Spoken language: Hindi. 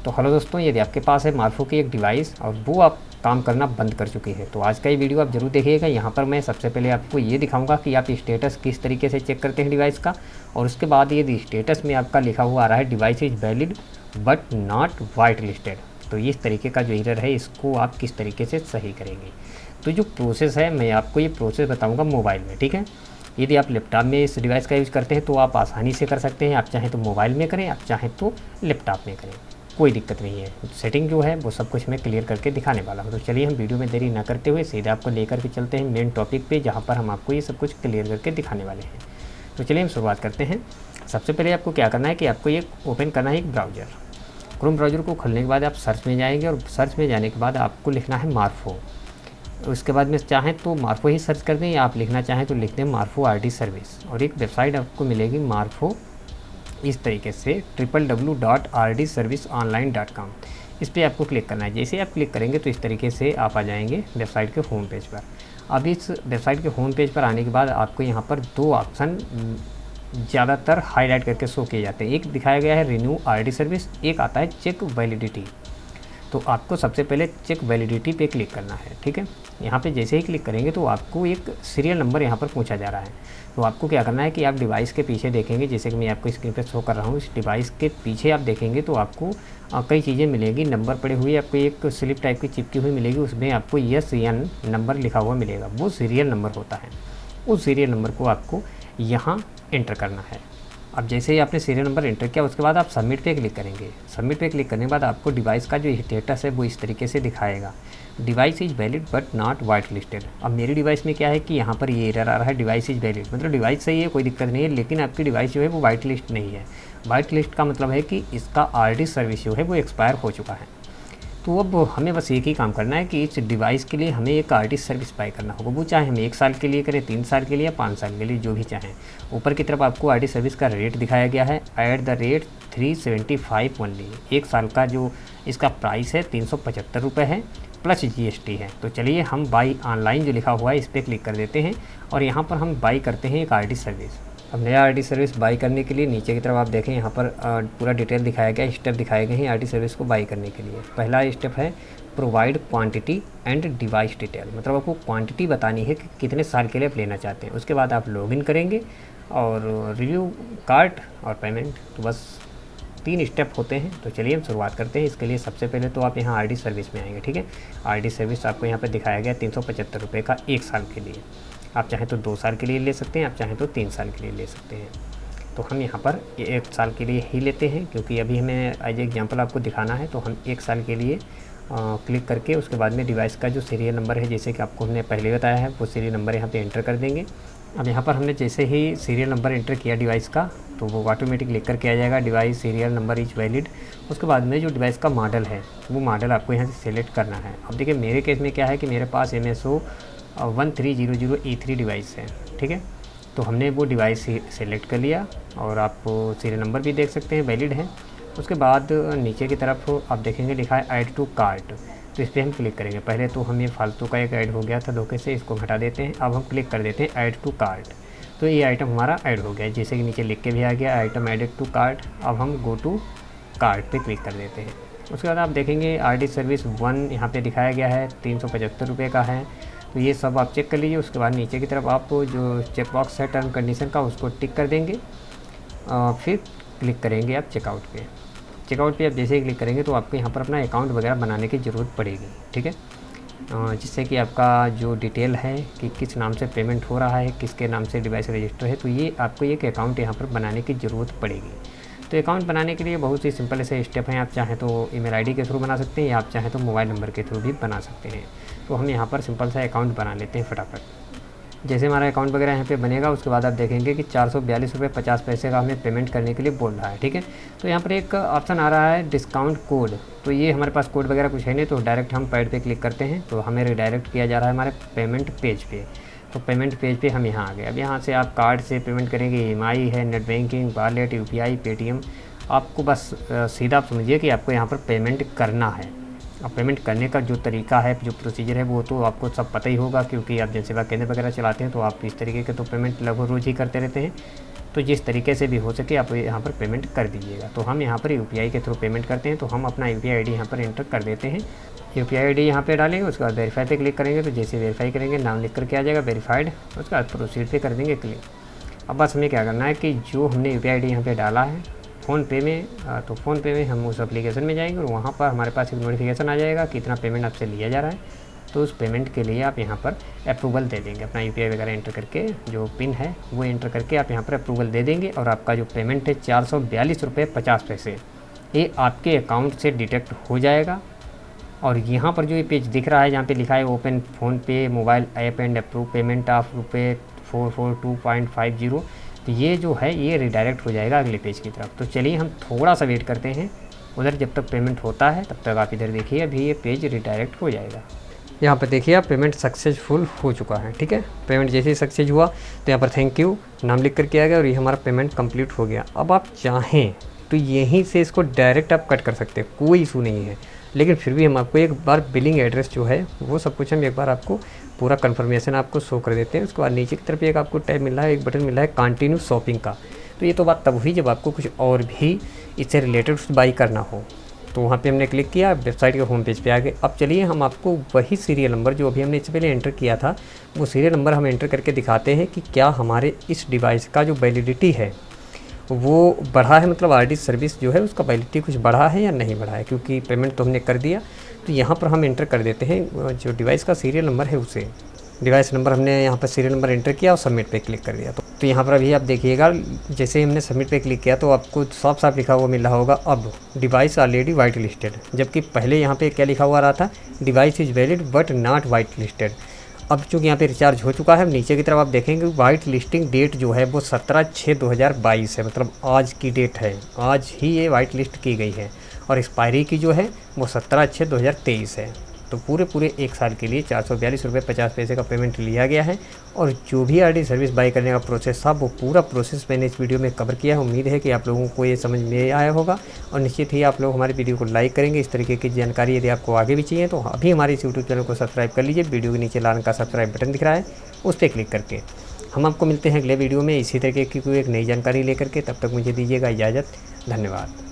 तो हेलो दोस्तों, यदि आपके पास है मार्फो की एक डिवाइस और वो आप काम करना बंद कर चुकी है तो आज का ये वीडियो आप जरूर देखिएगा। यहाँ पर मैं सबसे पहले आपको ये दिखाऊंगा कि आप स्टेटस किस तरीके से चेक करते हैं डिवाइस का, और उसके बाद यदि स्टेटस में आपका लिखा हुआ आ रहा है device is valid but not white listed, तो इस तरीके का जो एरर है इसको आप किस तरीके से सही करेंगे। तो जो प्रोसेस है मैं आपको ये प्रोसेस बताऊँगा मोबाइल में, ठीक है। यदि आप लैपटॉप में इस डिवाइस का यूज़ करते हैं तो आप आसानी से कर सकते हैं। आप चाहें तो मोबाइल में करें, आप चाहें तो लैपटॉप में करें, कोई दिक्कत नहीं है। सेटिंग जो है वो सब कुछ मैं क्लियर करके दिखाने वाला हूँ। तो चलिए हम वीडियो में देरी ना करते हुए सीधे आपको लेकर के चलते हैं मेन टॉपिक पे, जहाँ पर हम आपको ये सब कुछ क्लियर करके दिखाने वाले हैं। तो चलिए हम शुरुआत करते हैं। सबसे पहले आपको क्या करना है कि आपको ये ओपन करना है एक ब्राउज़र। क्रोम ब्राउज़र को खोलने के बाद आप सर्च में जाएंगे और सर्च में जाने के बाद आपको लिखना है मार्फो। उसके बाद में चाहें तो मार्फो ही सर्च कर दें, या आप लिखना चाहें तो लिख दें मार्फो आरडी सर्विस, और एक वेबसाइट आपको मिलेगी मार्फो इस तरीके से www.rdserviceonline.com। इस पर आपको क्लिक करना है। जैसे आप क्लिक करेंगे तो इस तरीके से आप आ जाएंगे वेबसाइट के होम पेज पर। अब इस वेबसाइट के होम पेज पर आने के बाद आपको यहाँ पर दो ऑप्शन ज़्यादातर हाईलाइट करके शो किए जाते हैं। एक दिखाया गया है रिन्यू आरडी सर्विस, एक आता है चेक वैलिडिटी। तो आपको सबसे पहले चेक वैलिडिटी पे क्लिक करना है, ठीक है। यहाँ पे जैसे ही क्लिक करेंगे तो आपको एक सीरियल नंबर यहाँ पर पूछा जा रहा है। तो आपको क्या करना है कि आप डिवाइस के पीछे देखेंगे, जैसे कि मैं आपको स्क्रीन पे शो कर रहा हूँ, इस डिवाइस के पीछे आप देखेंगे तो आपको कई चीज़ें मिलेंगी। नंबर पड़े हुए आपको एक स्लिप टाइप की चिपकी हुई मिलेगी, उसमें आपको SN नंबर लिखा हुआ मिलेगा, वो सीरियल नंबर होता है। उस सीरियल नंबर को आपको यहाँ एंटर करना है। अब जैसे ही आपने सीरियल नंबर एंटर किया उसके बाद आप सबमिट पे क्लिक करेंगे। सबमिट पे क्लिक करने के बाद आपको डिवाइस का जो स्टेटस है वो इस तरीके से दिखाएगा, device is valid but not white listed. अब मेरी डिवाइस में क्या है कि यहाँ पर ये एरर आ रहा है डिवाइस इज़ वैलिड, मतलब डिवाइस सही है, कोई दिक्कत नहीं है, लेकिन आपकी डिवाइस जो है वो वाइट लिस्ट नहीं है। वाइट लिस्ट का मतलब है कि इसका आरडी सर्विस जो है वो एक्सपायर हो चुका है। तो अब हमें बस एक ही काम करना है कि इस डिवाइस के लिए हमें एक आरडी सर्विस बाय करना होगा। वो चाहे हम 1 साल के लिए करें, 3 साल के लिए या 5 साल के लिए, जो भी चाहें। ऊपर की तरफ आपको आरडी सर्विस का रेट दिखाया गया है @375 ओनली। 1 साल का जो इसका प्राइस है 375 रुपये है प्लस GST है। तो चलिए हम बाई ऑनलाइन जो लिखा हुआ है इस पर क्लिक कर देते हैं और यहाँ पर हम बाई करते हैं एक आरडी सर्विस। अब नया आरडी सर्विस बाई करने के लिए नीचे की तरफ आप देखें यहाँ पर पूरा डिटेल दिखाया गया, स्टेप दिखाए गए हैं आरडी सर्विस को बाई करने के लिए। पहला स्टेप है provide quantity and device detail, मतलब आपको क्वांटिटी बतानी है कि कितने साल के लिए आप लेना चाहते हैं। उसके बाद आप लॉगिन करेंगे और रिव्यू कार्ड और पेमेंट, तो बस 3 स्टेप होते हैं। तो चलिए हम शुरुआत करते हैं। इसके लिए सबसे पहले तो आप यहाँ आरडी सर्विस में आएंगे, ठीक है। आरडी सर्विस आपको यहाँ पर दिखाया गया 375 रुपये का 1 साल के लिए। आप चाहें तो 2 साल के लिए ले सकते हैं, आप चाहें तो 3 साल के लिए ले सकते हैं। तो हम यहाँ पर 1 साल के लिए ही लेते हैं, क्योंकि अभी हमें एज एग्जांपल आपको दिखाना है। तो हम 1 साल के लिए क्लिक करके उसके बाद में डिवाइस का जो सीरियल नंबर है, जैसे कि आपको हमने पहले बताया है, वो सीरियल नंबर यहाँ पे एंटर कर देंगे। अब यहाँ पर हमने जैसे ही सीरियल नंबर एंटर किया डिवाइस का, तो वो ऑटोमेटिक लिख करके आ जाएगा device serial number is valid. उसके बाद में जो डिवाइस का मॉडल है वो मॉडल आपको यहाँ से सिलेक्ट करना है। अब देखिए मेरे केस में क्या है कि मेरे पास MSO 1300E3 डिवाइस है, ठीक है। तो हमने वो डिवाइस सेलेक्ट कर लिया और आप सीरियल नंबर भी देख सकते हैं, वैलिड है। उसके बाद नीचे की तरफ आप देखेंगे लिखा है ऐड टू कार्ट, तो इस पर हम क्लिक करेंगे। पहले तो हम ये फालतू का एक ऐड हो गया था धोखे से, इसको हटा देते हैं। अब हम क्लिक कर देते हैं ऐड टू कार्ट, तो ये आइटम हमारा ऐड हो गया, जैसे कि नीचे लिख के भी आ गया आइटम एडेड टू कार्ट। अब हम गो टू कार्ट पे क्लिक कर देते हैं। उसके बाद आप देखेंगे आरडी सर्विस 1 यहाँ पे दिखाया गया है 375 रुपये का है। तो ये सब आप चेक कर लीजिए। उसके बाद नीचे की तरफ आप जो चेकबॉक्स है टर्म कंडीशन का उसको टिक कर देंगे, फिर क्लिक करेंगे आप चेकआउट पे। चेकआउट पे आप जैसे ही क्लिक करेंगे तो आपको यहाँ पर अपना अकाउंट वगैरह बनाने की ज़रूरत पड़ेगी, ठीक है। जिससे कि आपका जो डिटेल है कि किस नाम से पेमेंट हो रहा है, किसके नाम से डिवाइस रजिस्टर है, तो ये आपको एक अकाउंट यहाँ पर बनाने की ज़रूरत पड़ेगी। तो अकाउंट बनाने के लिए बहुत ही सिंपल ऐसे स्टेप हैं। आप चाहें तो ईमेल आईडी के थ्रू बना सकते हैं, या आप चाहें तो मोबाइल नंबर के थ्रू भी बना सकते हैं। तो हम यहाँ पर सिंपल सा अकाउंट बना लेते हैं फटाफट। जैसे हमारा अकाउंट वगैरह यहाँ पे बनेगा उसके बाद आप देखेंगे कि 442 रुपये 50 पैसे का हमें पेमेंट करने के लिए बोल रहा है, ठीक है। तो यहाँ पर एक ऑप्शन आ रहा है डिस्काउंट कोड, तो ये हमारे पास कोड वगैरह कुछ है नहीं, तो डायरेक्ट हम पैड पे क्लिक करते हैं तो हमें रिडायरेक्ट किया जा रहा है हमारे पेमेंट पेज पे। तो पेमेंट पेज पे हम यहाँ आ गए। अब यहाँ से आप कार्ड से पेमेंट करेंगे, EMI है, net banking, wallet, UPI, Paytm. आपको बस सीधा आप समझिए कि आपको यहाँ पर पेमेंट करना है। अब पेमेंट करने का जो तरीका है, जो प्रोसीजर है, वो तो आपको सब पता ही होगा, क्योंकि आप जनसेवा केंद्र वगैरह चलाते हैं तो आप इस तरीके के तो पेमेंट लगभग रोज़ ही करते रहते हैं। तो तो जिस तरीके से भी हो सके आप यहाँ पर पेमेंट कर दीजिएगा। तो हम यहाँ पर UPI के थ्रू पेमेंट करते हैं, तो हम अपना UPI ID यहाँ पर एंटर कर देते हैं। UPI ID यहाँ पे डालेंगे, उसके बाद वेरीफाई पे क्लिक करेंगे, तो जैसे वेरीफाई करेंगे नाम लिख करके आ जाएगा वेरीफाइड, उसके बाद प्रोसीड पे कर देंगे क्लिक। अब बस हमें क्या करना है कि जो हमने UPI ID यहाँ पे डाला है फ़ोनपे में, तो फ़ोनपे में हम उस एप्लीकेशन में जाएंगे और वहाँ पर हमारे पास एक नोटिफिकेशन आ जाएगा कि इतना पेमेंट आपसे लिया जा रहा है। तो उस पेमेंट के लिए आप यहाँ पर अप्रूवल दे देंगे, अपना UPI वगैरह एंटर करके, जो पिन है वो एंटर करके आप यहाँ पर अप्रूवल दे देंगे और आपका जो पेमेंट है 442 रुपये 50 पैसे ये आपके अकाउंट से डिटेक्ट हो जाएगा। और यहाँ पर जो ये पेज दिख रहा है जहाँ पे लिखा है open PhonePe mobile app and approve payment of ₹442.50, तो ये जो है ये रिडायरेक्ट हो जाएगा अगले पेज की तरफ। तो चलिए हम थोड़ा सा वेट करते हैं, उधर जब तक पेमेंट होता है तब तक आप इधर देखिए, अभी ये पेज रिडायरेक्ट हो जाएगा। यहाँ पर देखिए आप पेमेंट सक्सेसफुल हो चुका है। ठीक है, पेमेंट जैसे ही सक्सेस हुआ तो यहाँ पर थैंक यू नाम लिख करके आ गया और ये हमारा पेमेंट कंप्लीट हो गया। अब आप चाहें तो यहीं से इसको डायरेक्ट आप कट कर सकते हैं, कोई इशू नहीं है। लेकिन फिर भी हम आपको एक बार बिलिंग एड्रेस जो है वो सब कुछ हम एक बार आपको पूरा कन्फर्मेशन आपको शो कर देते हैं। उसके बाद नीचे की तरफ एक आपको टैब मिल रहा है, एक बटन मिल रहा है कंटिन्यू शॉपिंग का। तो ये तो बात तब हुई जब आपको कुछ और भी इससे रिलेटेड बाई करना हो। तो वहाँ पे हमने क्लिक किया, वेबसाइट के होम पेज पे आ गए। अब चलिए हम आपको वही सीरियल नंबर जो अभी हमने इससे पहले एंटर किया था वो सीरियल नंबर हम एंटर करके दिखाते हैं कि क्या हमारे इस डिवाइस का जो वैलिडिटी है वो बढ़ा है, मतलब RD सर्विस जो है उसका वैलिडिटी कुछ बढ़ा है या नहीं बढ़ा है, क्योंकि पेमेंट तो हमने कर दिया। तो यहाँ पर हम एंटर कर देते हैं जो डिवाइस का सीरियल नंबर है उसे, डिवाइस नंबर हमने यहाँ पर सीरियल नंबर एंटर किया और सबमिट पे क्लिक कर दिया। तो यहाँ पर अभी आप देखिएगा जैसे ही हमने सबमिट पे क्लिक किया तो आपको साफ साफ लिखा हुआ मिल रहा होगा अब डिवाइस ऑलरेडी वाइट लिस्टेड, जबकि पहले यहाँ पे क्या लिखा हुआ रहा था, device is valid but not white listed. अब चूँकि यहाँ पे रिचार्ज हो चुका है, नीचे की तरफ आप देखेंगे वाइट लिस्टिंग डेट जो है वो 17/6/2022 है, मतलब आज की डेट है, आज ही ये वाइट लिस्ट की गई है। और एक्सपायरी की जो है वो 17/6/2023 है। तो पूरे 1 साल के लिए 442 रुपये 50 पैसे का पेमेंट लिया गया है। और जो भी RD सर्विस बाई करने का प्रोसेस था वो पूरा प्रोसेस मैंने इस वीडियो में कवर किया है। उम्मीद है कि आप लोगों को ये समझ में आया होगा और निश्चित ही आप लोग हमारे वीडियो को लाइक करेंगे। इस तरीके की जानकारी यदि आपको आगे भी चाहिए तो अभी हमारे इस यूट्यूब चैनल को सब्सक्राइब कर लीजिए। वीडियो के नीचे लाल रंग का सब्सक्राइब बटन दिख रहा है, उस पर क्लिक करके। हम आपको मिलते हैं अगले वीडियो में इसी तरीके की कोई एक नई जानकारी लेकर के। तब तक मुझे दीजिएगा इजाज़त। धन्यवाद।